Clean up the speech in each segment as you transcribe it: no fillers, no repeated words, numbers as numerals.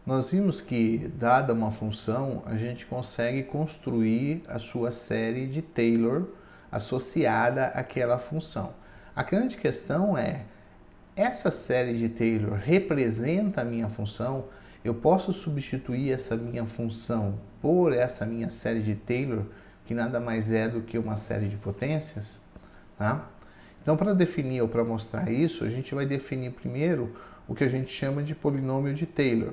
nós vimos que, dada uma função, a gente consegue construir a sua série de Taylor associada àquela função. A grande questão é, essa série de Taylor representa a minha função? Eu posso substituir essa minha função por essa minha série de Taylor, que nada mais é do que uma série de potências? Tá? Então, para definir ou para mostrar isso, a gente vai definir primeiro o que a gente chama de polinômio de Taylor.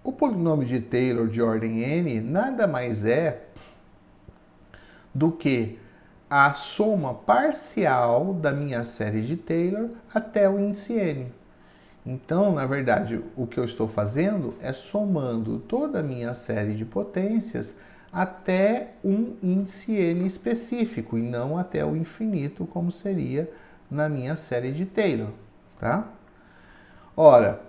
O polinômio de Taylor de ordem n nada mais é do que a soma parcial da minha série de Taylor até o índice n. Então, na verdade, o que eu estou fazendo é somando toda a minha série de potências até um índice n específico e não até o infinito, como seria na minha série de Taylor, tá? Ora,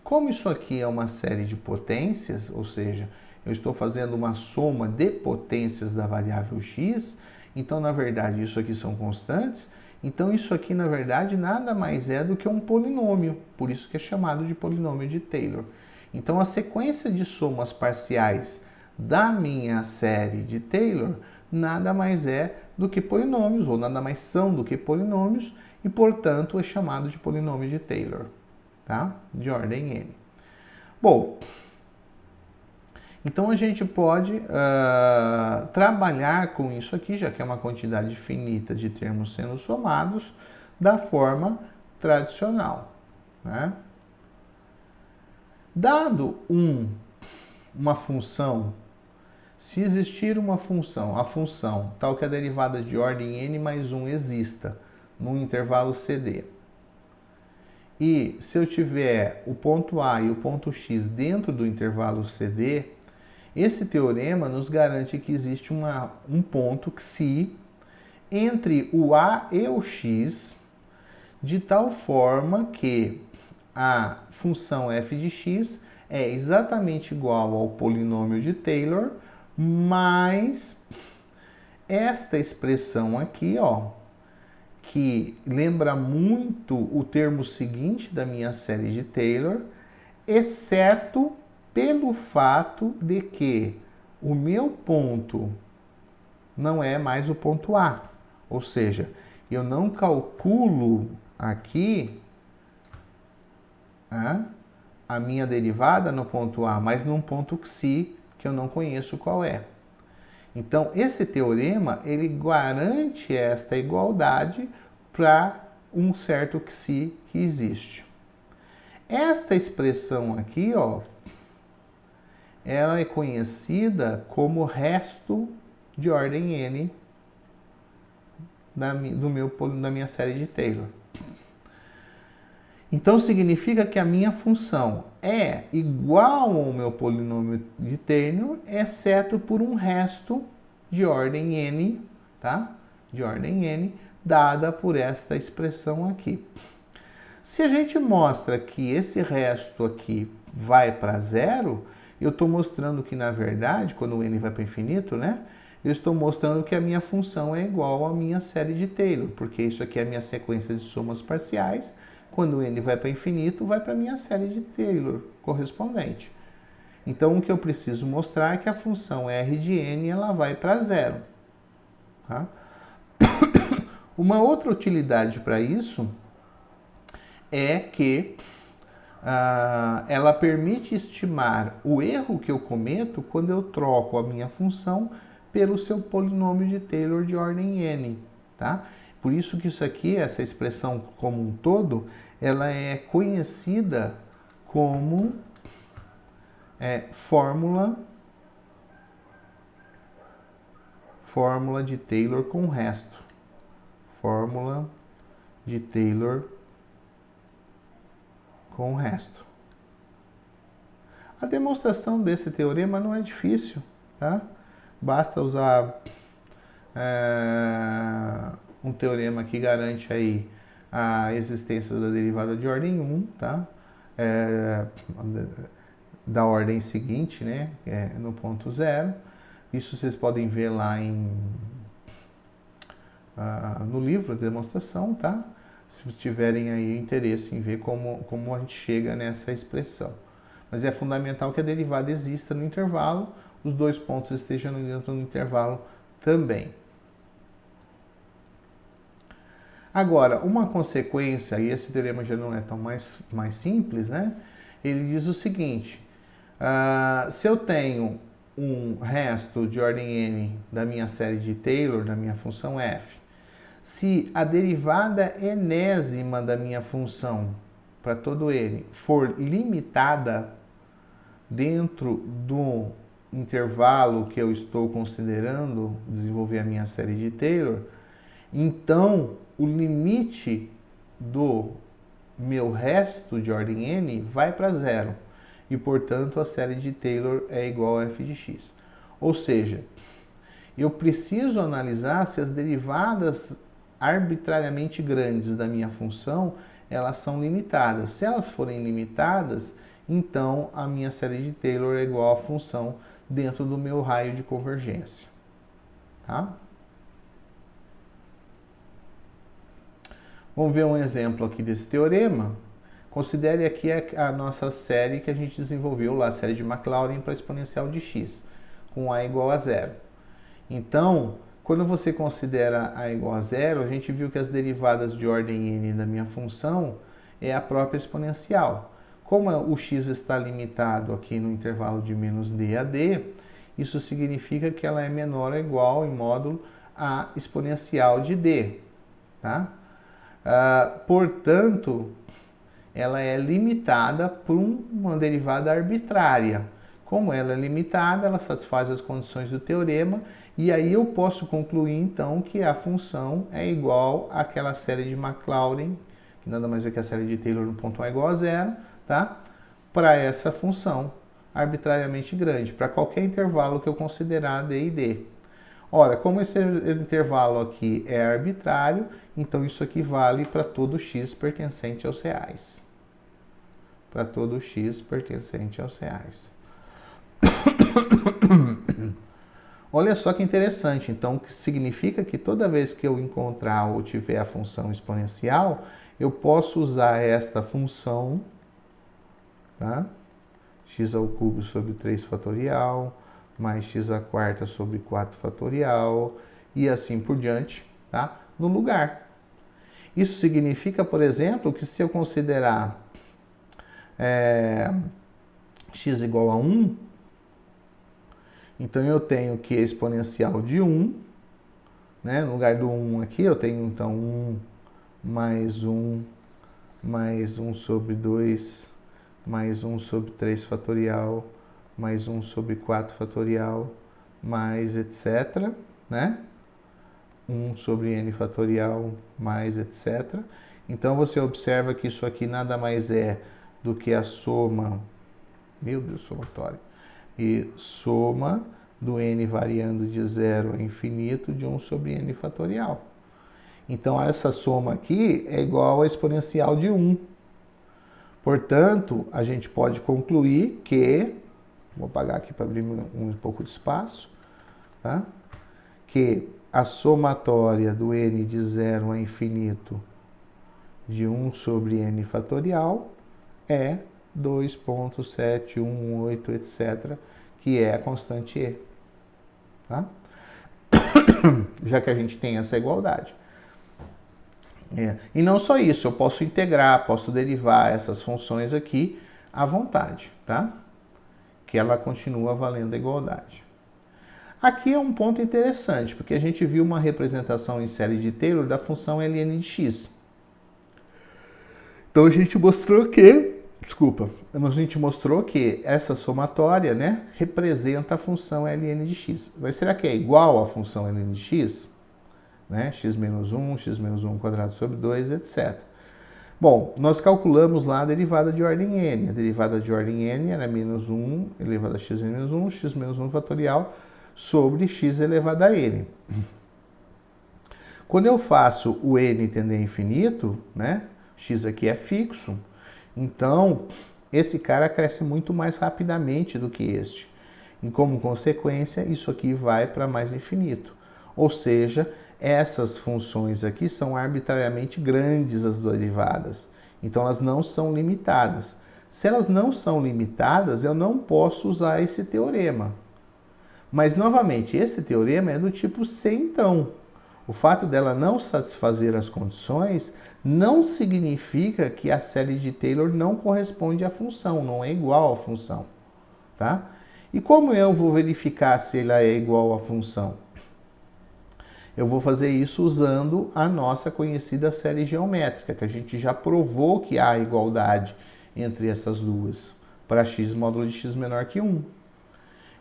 como isso aqui é uma série de potências, ou seja, eu estou fazendo uma soma de potências da variável x, então, na verdade, isso aqui são constantes, então isso aqui, na verdade, nada mais é do que um polinômio, por isso que é chamado de polinômio de Taylor. Então, a sequência de somas parciais da minha série de Taylor nada mais é do que polinômios, ou nada mais são do que polinômios, e, portanto, é chamado de polinômio de Taylor, tá? De ordem n. Bom, então a gente pode trabalhar com isso aqui, já que é uma quantidade finita de termos sendo somados, da forma tradicional, né? Dado uma função, se existir uma função, a função tal que a derivada de ordem n mais 1 exista num intervalo CD, e se eu tiver o ponto A e o ponto X dentro do intervalo CD, esse teorema nos garante que existe um ponto xi entre o A e o X, de tal forma que a função f de x é exatamente igual ao polinômio de Taylor, mais esta expressão aqui, ó, que lembra muito o termo seguinte da minha série de Taylor, exceto pelo fato de que o meu ponto não é mais o ponto A. Ou seja, eu não calculo aqui a minha derivada no ponto A, mas num ponto xi que eu não conheço qual é. Então, esse teorema, ele garante esta igualdade para um certo xi que existe. Esta expressão aqui, ó, ela é conhecida como resto de ordem n da minha série de Taylor. Então, significa que a minha função é igual ao meu polinômio de Taylor, exceto por um resto de ordem n, tá? De ordem n, dada por esta expressão aqui. Se a gente mostra que esse resto aqui vai para zero, eu estou mostrando que, na verdade, quando o n vai para o infinito, né? Eu estou mostrando que a minha função é igual à minha série de Taylor, porque isso aqui é a minha sequência de somas parciais. Quando o n vai para infinito, vai para a minha série de Taylor correspondente. Então, o que eu preciso mostrar é que a função r de n ela vai para zero. Tá? Uma outra utilidade para isso é que ela permite estimar o erro que eu cometo quando eu troco a minha função pelo seu polinômio de Taylor de ordem n. Tá? Por isso que isso aqui, essa expressão como um todo, ela é conhecida como fórmula de Taylor com resto. Fórmula de Taylor com resto. A demonstração desse teorema não é difícil, tá? Basta usar um teorema que garante aí a existência da derivada de ordem 1, tá? Da ordem seguinte, né? No ponto zero. Isso vocês podem ver lá no livro de demonstração, tá? Se tiverem aí interesse em ver como a gente chega nessa expressão. mas é fundamental que a derivada exista no intervalo, os dois pontos estejam dentro do intervalo também. Agora, uma consequência, e esse teorema já não é tão mais simples, né? Ele diz o seguinte, se eu tenho um resto de ordem n da minha série de Taylor, da minha função f, se a derivada enésima da minha função para todo n for limitada dentro do intervalo que eu estou considerando desenvolver a minha série de Taylor, então o limite do meu resto de ordem n vai para zero e, portanto, a série de Taylor é igual a f de x. Ou seja, eu preciso analisar se as derivadas arbitrariamente grandes da minha função elas são limitadas. Se elas forem limitadas, então a minha série de Taylor é igual à função dentro do meu raio de convergência. Tá? Vamos ver um exemplo aqui desse teorema. Considere aqui a nossa série que a gente desenvolveu lá, a série de Maclaurin para exponencial de x, com a igual a zero. Então, quando você considera a igual a zero, a gente viu que as derivadas de ordem n da minha função é a própria exponencial. Como o x está limitado aqui no intervalo de menos d a d, isso significa que ela é menor ou igual em módulo a exponencial de d. Tá? Portanto, ela é limitada por uma derivada arbitrária. Como ela é limitada, ela satisfaz as condições do teorema e aí eu posso concluir então que a função é igual àquela série de Maclaurin, que nada mais é que a série de Taylor no ponto A igual a zero, tá? Para essa função arbitrariamente grande, para qualquer intervalo que eu considerar d e d. Ora, como esse intervalo aqui é arbitrário, então isso aqui vale para todo x pertencente aos reais. Para todo x pertencente aos reais. Olha só que interessante. Então, que significa que toda vez que eu encontrar ou tiver a função exponencial, eu posso usar esta função, tá? X ao cubo sobre 3 fatorial, mais x à quarta sobre 4 fatorial, e assim por diante, tá? No lugar. Isso significa, por exemplo, que se eu considerar x igual a 1, então eu tenho que exponencial de 1, né? No lugar do 1 aqui, eu tenho então 1 mais 1 sobre 2, mais 1 sobre 3 fatorial, mais 1 sobre 4 fatorial, mais etc, né? 1 sobre n fatorial, mais etc. Então, você observa que isso aqui nada mais é do que a soma, meu Deus, somatório, e soma do n variando de 0 a infinito de 1 sobre n fatorial. Então, essa soma aqui é igual a exponencial de 1. Portanto, a gente pode concluir que, vou apagar aqui para abrir um pouco de espaço, tá? Que a somatória do n de 0 a infinito de 1 sobre n fatorial é 2,718, etc., que é a constante e. Tá? Já que a gente tem essa igualdade. E não só isso, eu posso integrar, posso derivar essas funções aqui à vontade, tá? Que ela continua valendo a igualdade. Aqui é um ponto interessante, porque a gente viu uma representação em série de Taylor da função ln de x. Então a gente mostrou que, essa somatória, né, representa a função ln de x. Mas será que é igual à função ln de x? Né? X menos 1 quadrado sobre 2, etc. Bom, nós calculamos lá a derivada de ordem n. A derivada de ordem n era menos 1 elevado a x menos 1 fatorial sobre x elevado a n. Quando eu faço o n tender a infinito, né, x aqui é fixo, então esse cara cresce muito mais rapidamente do que este. E como consequência, isso aqui vai para mais infinito. Ou seja, essas funções aqui são arbitrariamente grandes as derivadas. Então elas não são limitadas. Se elas não são limitadas, eu não posso usar esse teorema. Mas, novamente, esse teorema é do tipo C, então. O fato dela não satisfazer as condições não significa que a série de Taylor não corresponde à função, não é igual à função. Tá? E como eu vou verificar se ela é igual à função? Eu vou fazer isso usando a nossa conhecida série geométrica, que a gente já provou que há igualdade entre essas duas, para x módulo de x menor que 1.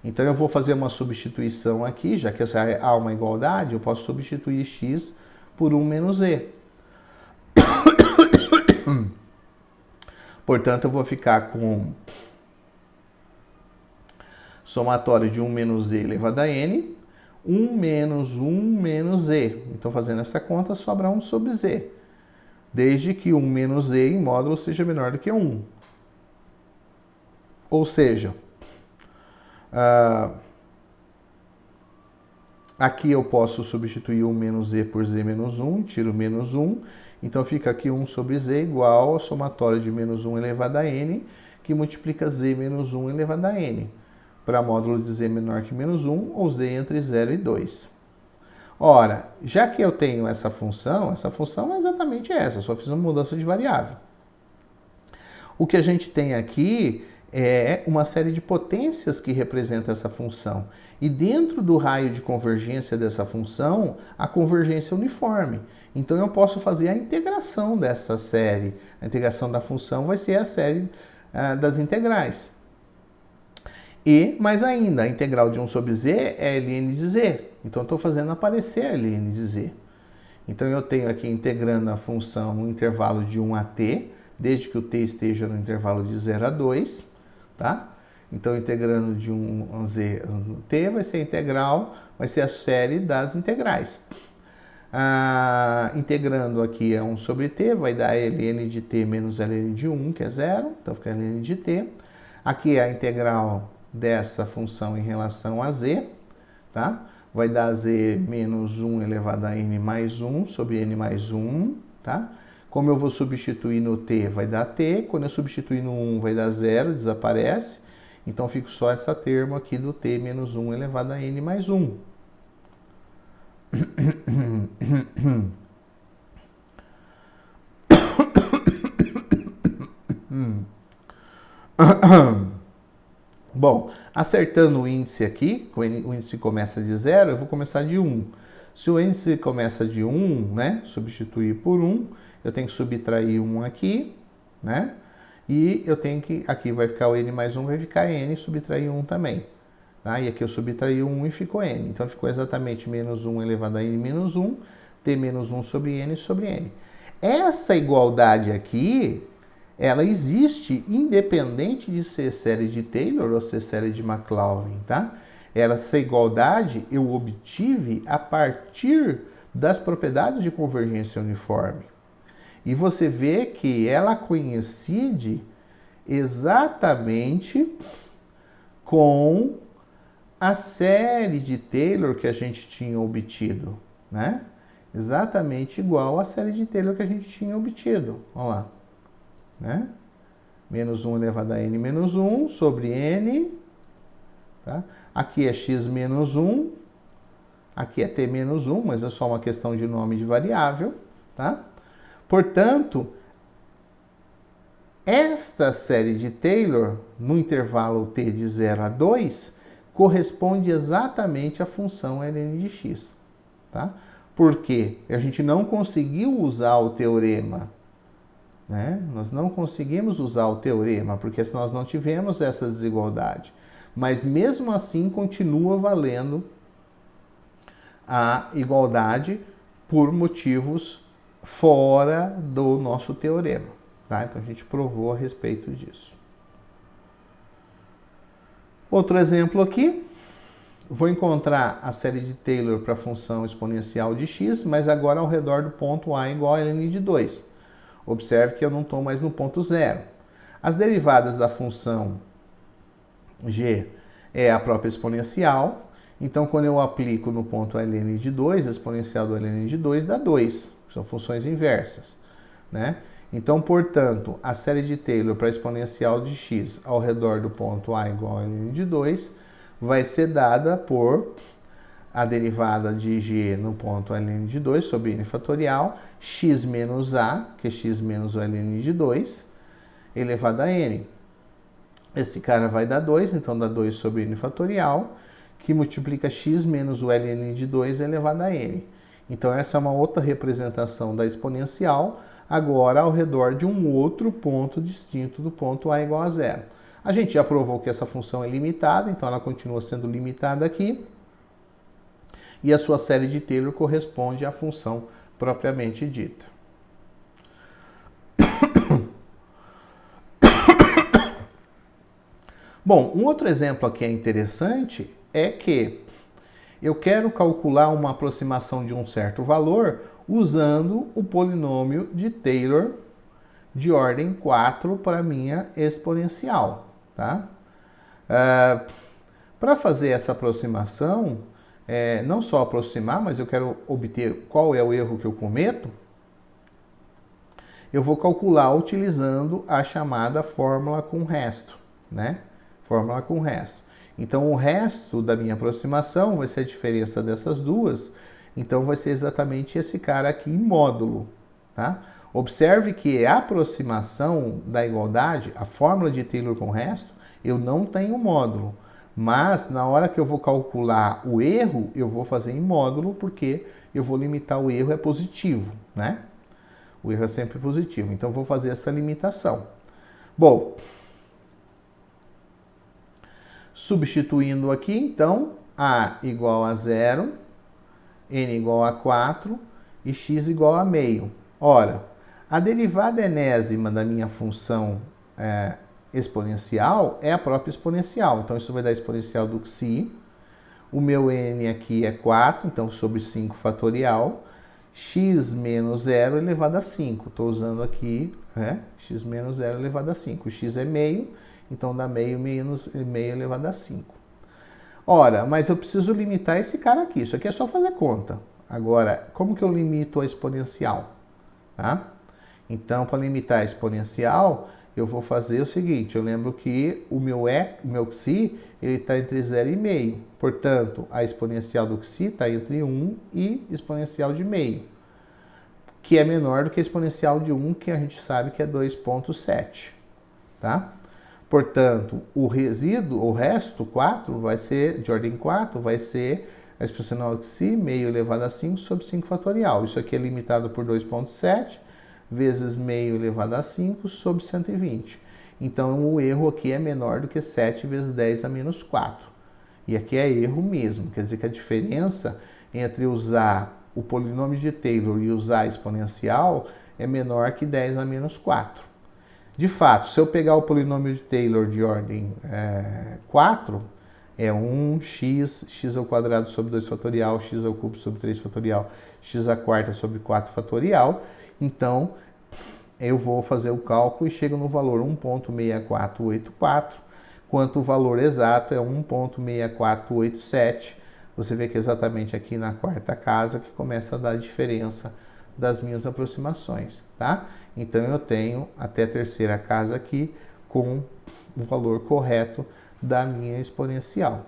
Então eu vou fazer uma substituição aqui, já que há uma igualdade, eu posso substituir x por 1 menos e. Portanto, eu vou ficar com somatório de 1 menos e elevado a n, 1 menos 1 menos e. Então, fazendo essa conta, sobra 1 sobre z, desde que 1 menos e em módulo seja menor do que 1. Ou seja, aqui eu posso substituir 1 menos e por z menos 1, tiro menos 1, então fica aqui 1 sobre z igual ao somatório de menos 1 elevado a n, que multiplica z menos 1 elevado a n, para módulo de z menor que menos 1, ou z entre 0 e 2. Ora, já que eu tenho essa função é exatamente essa, só fiz uma mudança de variável. O que a gente tem aqui é uma série de potências que representa essa função. E dentro do raio de convergência dessa função, a convergência é uniforme. Então eu posso fazer a integração dessa série. A integração da função vai ser a série das integrais. E, mais ainda, a integral de 1 sobre z é ln de z. Então eu estou fazendo aparecer a ln de z. Então eu tenho aqui integrando a função no intervalo de 1 a t, desde que o t esteja no intervalo de 0 a 2. Tá? Então, integrando de 1 a z t vai ser a integral, vai ser a série das integrais. Integrando aqui a 1 sobre t, vai dar ln de t menos ln de 1, que é 0, então fica ln de t. Aqui é a integral dessa função em relação a z, tá? Vai dar z menos 1 elevado a n mais 1 sobre n mais 1, tá? Como eu vou substituir no t, vai dar t. Quando eu substituir no 1, vai dar 0, desaparece. Então, fico só essa termo aqui do t menos 1 elevado a n mais 1. Bom, acertando o índice aqui, o índice começa de 0, eu vou começar de 1. Se o índice começa de 1, né, substituir por 1, eu tenho que subtrair 1 aqui, né? E eu tenho que, aqui vai ficar o n mais 1, vai ficar n, subtrair 1 também. Tá? E aqui eu subtraí 1 e ficou n. Então ficou exatamente menos 1 elevado a n menos 1, t menos 1 sobre n sobre n. Essa igualdade aqui, ela existe independente de ser série de Taylor ou ser série de Maclaurin, tá? Essa igualdade eu obtive a partir das propriedades de convergência uniforme. E você vê que ela coincide exatamente com a série de Taylor que a gente tinha obtido, né? Exatamente igual à série de Taylor que a gente tinha obtido. Olha lá, né? Menos 1 elevado a n menos 1 sobre n, tá? Aqui é x menos 1, aqui é t menos 1, mas é só uma questão de nome de variável, tá? Portanto, esta série de Taylor, no intervalo t de 0 a 2, corresponde exatamente à função ln de x, tá? Porque a gente não conseguiu usar o teorema, né? Nós não conseguimos usar o teorema, porque nós não tivemos essa desigualdade. Mas mesmo assim continua valendo a igualdade por motivos fora do nosso teorema, tá? Então a gente provou a respeito disso. Outro exemplo aqui, vou encontrar a série de Taylor para a função exponencial de x, mas agora ao redor do ponto a igual a ln de 2. Observe que eu não estou mais no ponto zero. As derivadas da função g é a própria exponencial, então quando eu aplico no ponto ln de 2, a exponencial do ln de 2 dá 2. São funções inversas, né? Então, portanto, a série de Taylor para a exponencial de x ao redor do ponto A igual a ln de 2 vai ser dada por a derivada de g no ponto ln de 2 sobre n fatorial, x menos a, que é x menos o ln de 2, elevado a n. Esse cara vai dar 2, então dá 2 sobre n fatorial, que multiplica x menos o ln de 2 elevado a n. Então essa é uma outra representação da exponencial, agora ao redor de um outro ponto distinto do ponto A igual a zero. A gente já provou que essa função é limitada, então ela continua sendo limitada aqui. E a sua série de Taylor corresponde à função propriamente dita. Bom, um outro exemplo aqui é interessante é que eu quero calcular uma aproximação de um certo valor usando o polinômio de Taylor de ordem 4 para minha exponencial. Tá? Para fazer essa aproximação, não só aproximar, mas eu quero obter qual é o erro que eu cometo, eu vou calcular utilizando a chamada fórmula com resto, né? Fórmula com resto. Então, o resto da minha aproximação vai ser a diferença dessas duas, então vai ser exatamente esse cara aqui em módulo, tá? Observe que a aproximação da igualdade, a fórmula de Taylor com resto, eu não tenho módulo. Mas, na hora que eu vou calcular o erro, eu vou fazer em módulo, porque eu vou limitar o erro é positivo, né? O erro é sempre positivo. Então, eu vou fazer essa limitação. Bom, substituindo aqui, então, A igual a 0, N igual a 4 e X igual a meio. Ora, a derivada enésima da minha função exponencial é a própria exponencial. Então, isso vai dar exponencial do xi. O meu n aqui é 4, então sobre 5 fatorial. X menos 0 elevado a 5. Estou usando aqui, x menos 0 elevado a 5. O x é meio, então dá meio menos meio elevado a 5. Ora, mas eu preciso limitar esse cara aqui. Isso aqui é só fazer conta. Agora, como que eu limito a exponencial? Tá? Então, para limitar a exponencial, eu vou fazer o seguinte, eu lembro que o meu xi está entre 0 e meio. Portanto, a exponencial do xi está entre 1 e exponencial de meio, que é menor do que a exponencial de 1, que a gente sabe que é 2,7. Tá? Portanto, o resto, 4, vai ser, de ordem 4, vai ser a exponencial do xi, meio elevado a 5 sobre 5 fatorial. Isso aqui é limitado por 2,7 vezes meio elevado a 5 sobre 120. Então, o erro aqui é menor do que 7 vezes 10 a menos 4. E aqui é erro mesmo, quer dizer que a diferença entre usar o polinômio de Taylor e usar a exponencial é menor que 10 a menos 4. De fato, se eu pegar o polinômio de Taylor de ordem 4, é 1x, x ao quadrado sobre 2 fatorial, x ao cubo sobre 3 fatorial, x à quarta sobre 4 fatorial. Então, eu vou fazer o cálculo e chego no valor 1,6484, enquanto o valor exato é 1,6487. Você vê que é exatamente aqui na quarta casa que começa a dar a diferença das minhas aproximações, tá? Então, eu tenho até a terceira casa aqui com o valor correto da minha exponencial.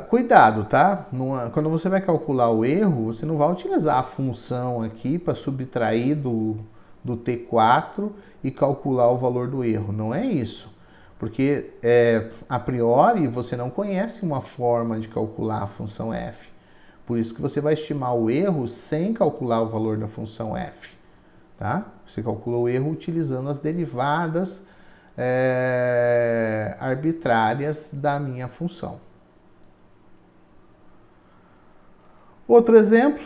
Cuidado, tá? Quando você vai calcular o erro, você não vai utilizar a função aqui para subtrair do T4 e calcular o valor do erro. Não é isso. Porque, a priori, você não conhece uma forma de calcular a função f. Por isso que você vai estimar o erro sem calcular o valor da função f. Tá? Você calcula o erro utilizando as derivadas arbitrárias da minha função. Outro exemplo,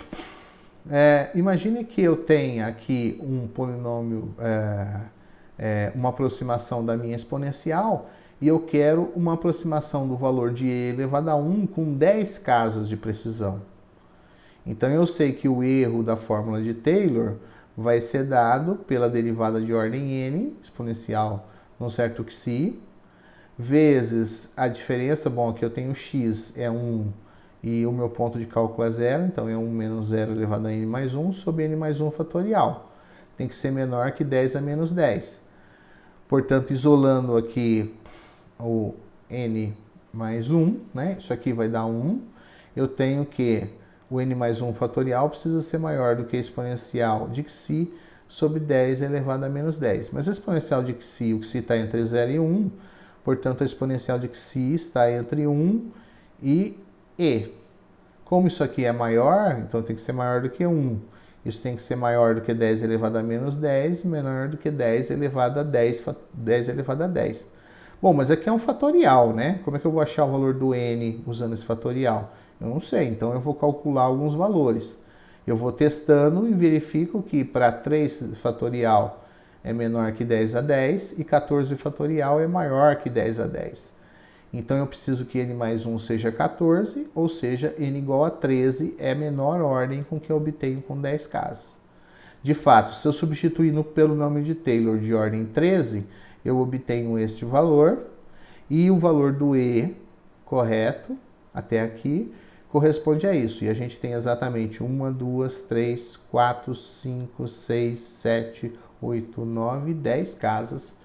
imagine que eu tenha aqui um polinômio, uma aproximação da minha exponencial e eu quero uma aproximação do valor de e elevado a 1 com 10 casas de precisão. Então, eu sei que o erro da fórmula de Taylor vai ser dado pela derivada de ordem n, exponencial num certo xi, vezes a diferença, bom, aqui eu tenho x é 1 E o meu ponto de cálculo é 0, então é 1 menos 0 elevado a n mais 1 sobre n mais 1 fatorial. Tem que ser menor que 10 a menos 10. Portanto, isolando aqui o n mais 1, né? Isso aqui vai dar 1. Eu tenho que o n mais 1 fatorial precisa ser maior do que a exponencial de xi sobre 10 elevado a menos 10. Mas a exponencial de xi, o xi está entre 0 e 1, portanto a exponencial de xi está entre 1 e e. Como isso aqui é maior, então tem que ser maior do que 1. Isso tem que ser maior do que 10 elevado a menos 10, menor do que 10 elevado a 10, 10 elevado a 10. Bom, mas aqui é um fatorial, né? Como é que eu vou achar o valor do n usando esse fatorial? Eu não sei, então eu vou calcular alguns valores. Eu vou testando e verifico que para 3 fatorial é menor que 10 a 10 e 14 fatorial é maior que 10 a 10. Então eu preciso que n mais 1 seja 14, ou seja, n igual a 13 é a menor ordem com que eu obtenho com 10 casas. De fato, se eu substituir pelo nome de Taylor de ordem 13, eu obtenho este valor, e o valor do E correto, até aqui, corresponde a isso. E a gente tem exatamente 1, 2, 3, 4, 5, 6, 7, 8, 9, 10 casas,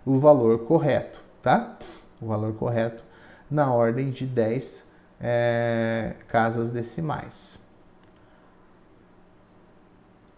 o valor correto, tá? O valor correto na ordem de 10 casas decimais.